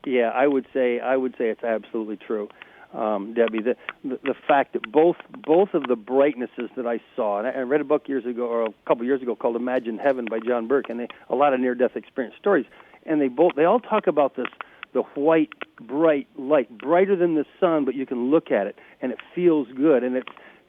say it's absolutely true. Debbie, the fact that both of the brightnesses that I saw, and I read a book years ago, or a couple years ago, called Imagine Heaven by John Burke, and a lot of near-death experience stories, and they all talk about the white, bright light, brighter than the sun, but you can look at it, and it feels good. And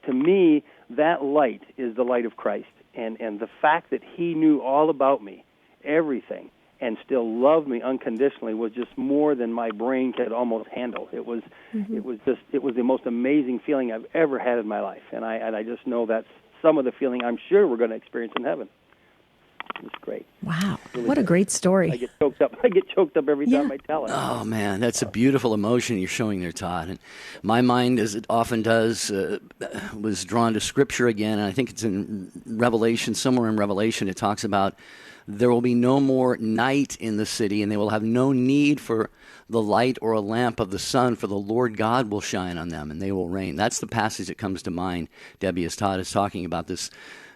to me, that light is the light of Christ. And the fact that he knew all about me, everything, and still loved me unconditionally was just more than my brain could almost handle. It was the most amazing feeling I've ever had in my life. And I just know that's some of the feeling I'm sure we're going to experience in heaven. It's great. Wow. Really what good. a great story. I get choked up. I get choked up every time I tell it. Oh, man, that's a beautiful emotion you're showing there, Todd. And my mind, as it often does, was drawn to Scripture again. And I think it's in Revelation, somewhere in Revelation, it talks about there will be no more night in the city, and they will have no need for the light or a lamp of the sun, for the Lord God will shine on them, and they will reign. That's the passage that comes to mind, Debbie, as Todd is talking about this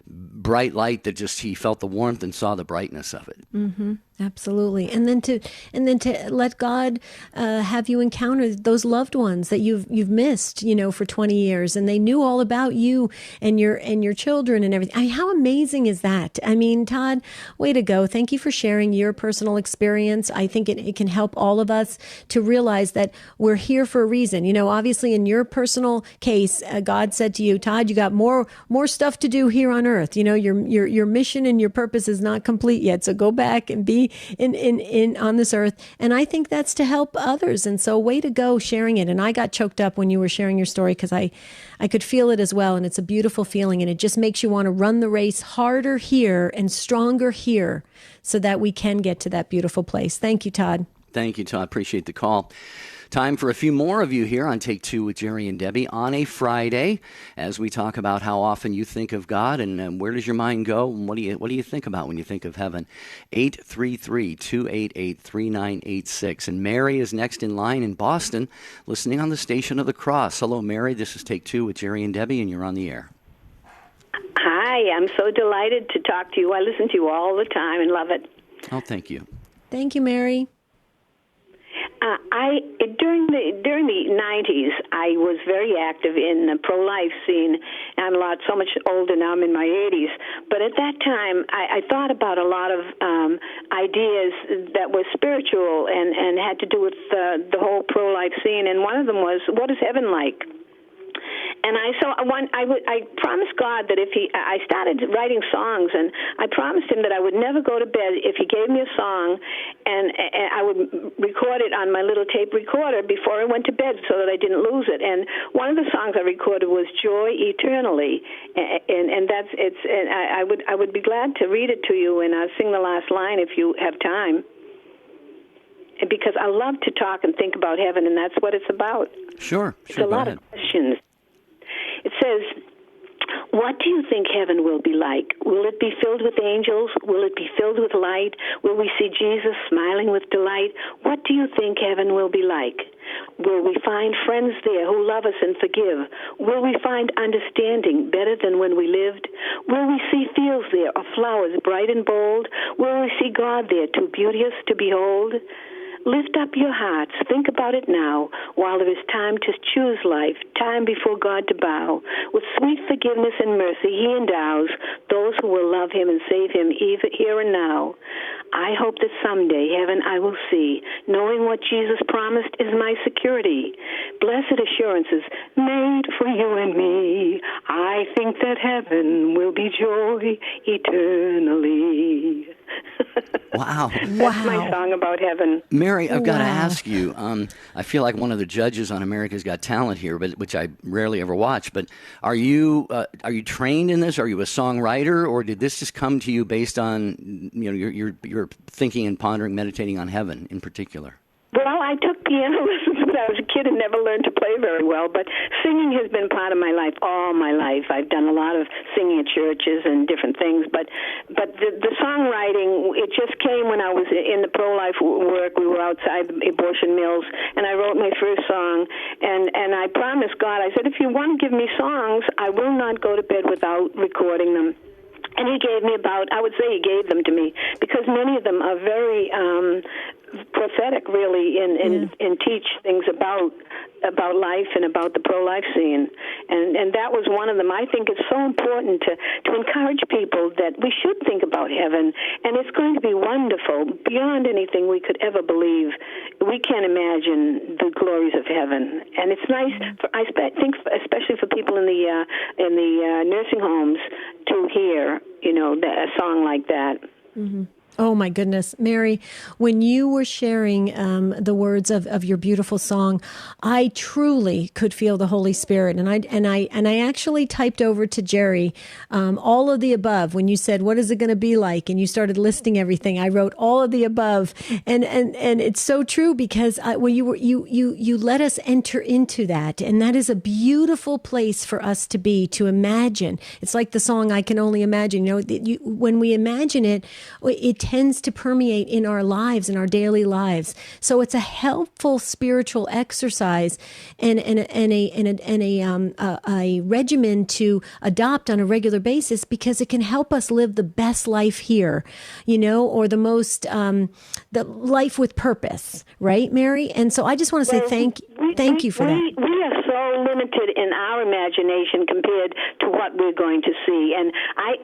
bright light that just he felt the warmth and saw the brightness of it. Mm-hmm. Absolutely. And then to let God have you encounter those loved ones that you've missed, for 20 years, and they knew all about you and your children and everything. I mean, how amazing is that? I mean, Todd, way to go. Thank you for sharing your personal experience. I think it can help all of us to realize that we're here for a reason. Obviously in your personal case, God said to you, Todd, you got more stuff to do here on earth. Your mission and your purpose is not complete yet. So go back and be in on this earth. And I think that's to help others. And so way to go sharing it. And I got choked up when you were sharing your story because I could feel it as well. And it's a beautiful feeling. And it just makes you want to run the race harder here and stronger here so that we can get to that beautiful place. Thank you, Todd. Thank you, Todd. Appreciate the call. Time for a few more of you here on Take Two with Jerry and Debbie on a Friday, as we talk about how often you think of God and where does your mind go and what do you think about when you think of heaven. 833-288-3986. And Mary is next in line in Boston, listening on the Station of the Cross. Hello, Mary. This is Take Two with Jerry and Debbie, and you're on the air. Hi, I'm so delighted to talk to you. I listen to you all the time and love it. Oh, thank you. Thank you, Mary. During the 90s, I was very active in the pro-life scene. I'm so much older now. I'm in my 80s. But at that time, I thought about a lot of ideas that were spiritual and had to do with the whole pro-life scene. And one of them was, what is heaven like? And I promised God that I started writing songs, and I promised him that I would never go to bed if he gave me a song, and I would record it on my little tape recorder before I went to bed so that I didn't lose it. And one of the songs I recorded was "Joy Eternally," and I would be glad to read it to you and sing the last line if you have time. Because I love to talk and think about heaven, and that's what it's about. Sure. It's a lot of questions. It says, what do you think heaven will be like? Will it be filled with angels? Will it be filled with light? Will we see Jesus smiling with delight? What do you think heaven will be like? Will we find friends there who love us and forgive? Will we find understanding better than when we lived? Will we see fields there of flowers bright and bold? Will we see God there too beauteous to behold? Lift up your hearts, think about it now, while there is time to choose life, time before God to bow. With sweet forgiveness and mercy, he endows those who will love him and save him even here and now. I hope that someday heaven I will see, knowing what Jesus promised is my security. Blessed assurances made for you and me. I think that heaven will be joy eternally. Wow. That's my song about heaven. Mary, I've got to ask you, I feel like one of the judges on America's Got Talent here, which I rarely ever watch, but are you trained in this? Are you a songwriter, or did this just come to you based on your thinking and pondering, meditating on heaven in particular? Well, I took piano lessons when I was a kid and never learned to play very well, but singing has been part of my life all my life. I've done a lot of singing at churches and different things, but the songwriting, it just came when I was in the pro-life work. We were outside the abortion mills, and I wrote my first song, and I promised God, I said, if you want to give me songs, I will not go to bed without recording them. And he gave me he gave them to me, because many of them are very prophetic, really, and teach things about life and about the pro-life scene. And that was one of them. I think it's so important to encourage people that we should think about heaven, and it's going to be wonderful, beyond anything we could ever believe. We can't imagine the glories of heaven, and it's nice. I think, especially for people in the nursing homes, to hear, a song like that. Mm-hmm. Oh my goodness, Mary, when you were sharing the words of your beautiful song, I truly could feel the Holy Spirit, and I actually typed over to Jerry all of the above. When you said, "What is it going to be like?" and you started listing everything, I wrote all of the above, and it's so true, because when you let us enter into that, and that is a beautiful place for us to be, to imagine. It's like the song "I Can Only Imagine." When we imagine it tends to permeate in our lives, in our daily lives. So it's a helpful spiritual exercise and a regimen to adopt on a regular basis, because it can help us live the best life here, or the most the life with purpose, right, Mary? And so I just want to say thank you for that. We are so limited in our imagination compared to what we're going to see, and I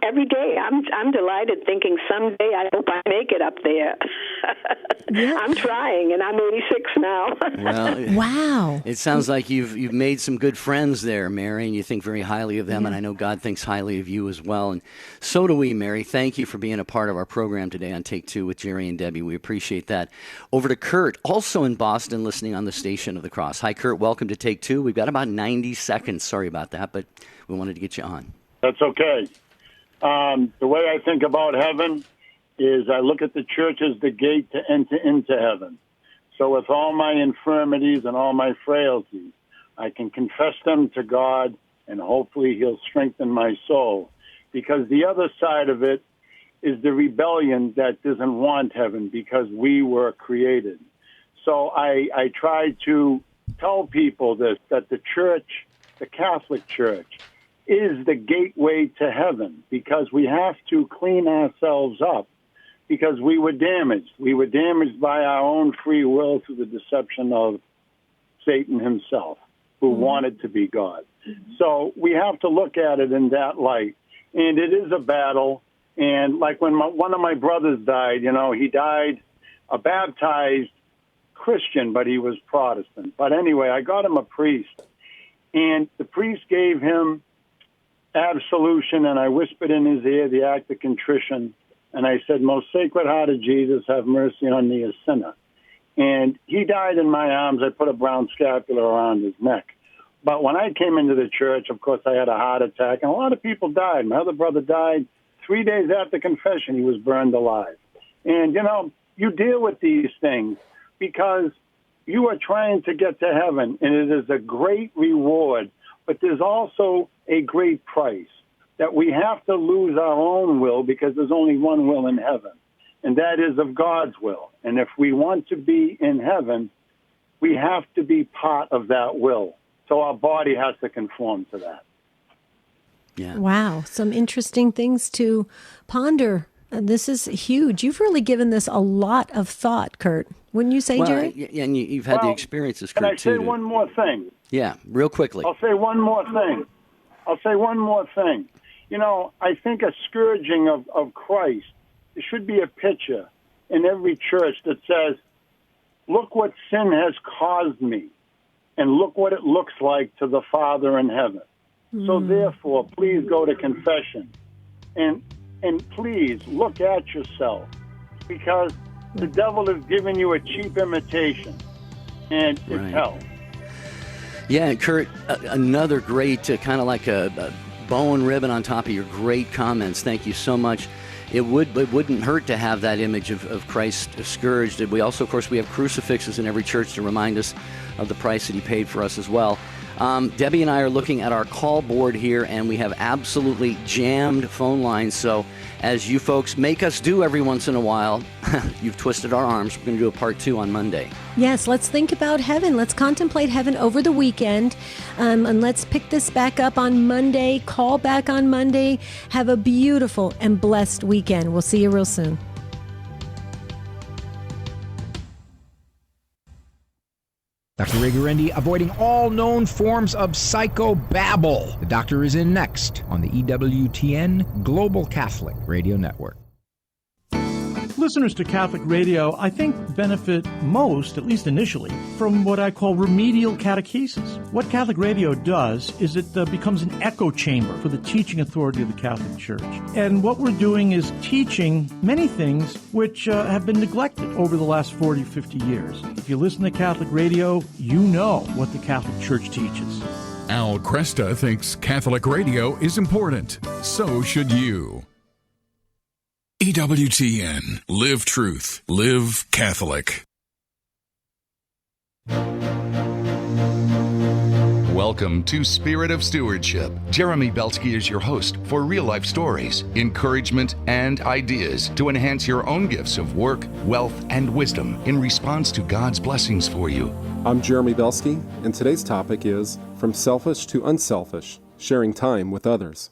every day I'm delighted, thinking someday I hope I make it up there. Yeah. I'm trying, and I'm 86 now. Well, wow! It sounds like you've made some good friends there, Mary, and you think very highly of them, and I know God thinks highly of you as well, and so do we, Mary. Thank you for being a part of our program today on Take Two with Jerry and Debbie. We appreciate that. Over to Kurt, also in Boston, listening on the Station of the Cross. Hi, Kurt. Welcome to Take Two. We've got about 90 seconds. Sorry about that, but we wanted to get you on. That's okay. The way I think about heaven is I look at the church as the gate to enter into heaven. So with all my infirmities and all my frailties, I can confess them to God, and hopefully he'll strengthen my soul. Because the other side of it is the rebellion that doesn't want heaven, because we were created. So I try to tell people this, that the church, the Catholic Church, is the gateway to heaven, because we have to clean ourselves up, because we were damaged. We were damaged by our own free will through the deception of Satan himself, who wanted to be God. So we have to look at it in that light. And it is a battle. And like when one of my brothers died, he died a baptized Christian, but he was Protestant. But anyway, I got him a priest. And the priest gave him absolution, and I whispered in his ear the act of contrition. And I said, "Most Sacred Heart of Jesus, have mercy on me, a sinner." And he died in my arms. I put a brown scapular around his neck. But when I came into the church, of course, I had a heart attack, and a lot of people died. My other brother died 3 days after confession. He was burned alive. And, you deal with these things because you are trying to get to heaven, and it is a great reward, but there's also a great price. That we have to lose our own will, because there's only one will in heaven, and that is of God's will. And if we want to be in heaven, we have to be part of that will. So our body has to conform to that. Yeah. Wow. Some interesting things to ponder. This is huge. You've really given this a lot of thought, Kurt. Wouldn't you say, Jerry? Yeah, and you've had the experiences, Kurt, Can I say too. one more thing? Yeah, real quickly. I'll say one more thing. I think a scourging of Christ, there should be a picture in every church that says, "Look what sin has caused me, and look what it looks like to the Father in heaven." So therefore, please go to confession, and please look at yourself, because the devil has given you a cheap imitation, and it's hell. Yeah, and Kurt, another great kind of like a bow and ribbon on top of your great comments. Thank you so much. It wouldn't hurt to have that image of Christ scourged. We also, of course, we have crucifixes in every church to remind us of the price that he paid for us as well. Debbie and I are looking at our call board here, and we have absolutely jammed phone lines. So as you folks make us do every once in a while, you've twisted our arms. We're going to do a part 2 on Monday. Yes, let's think about heaven. Let's contemplate heaven over the weekend. And let's pick this back up on Monday. Call back on Monday. Have a beautiful and blessed weekend. We'll see you real soon. Dr. Ray Guarendi avoiding all known forms of psychobabble. The doctor is in next on the EWTN Global Catholic Radio Network. Listeners to Catholic radio, I think, benefit most, at least initially, from what I call remedial catechesis. What Catholic radio does is it becomes an echo chamber for the teaching authority of the Catholic Church. And what we're doing is teaching many things which have been neglected over the last 40, 50 years. If you listen to Catholic radio, you know what the Catholic Church teaches. Al Cresta thinks Catholic radio is important. So should you. EWTN. Live truth. Live Catholic. Welcome to Spirit of Stewardship. Jeremy Belsky is your host for real-life stories, encouragement, and ideas to enhance your own gifts of work, wealth, and wisdom in response to God's blessings for you. I'm Jeremy Belsky, and today's topic is From Selfish to Unselfish, Sharing Time with Others.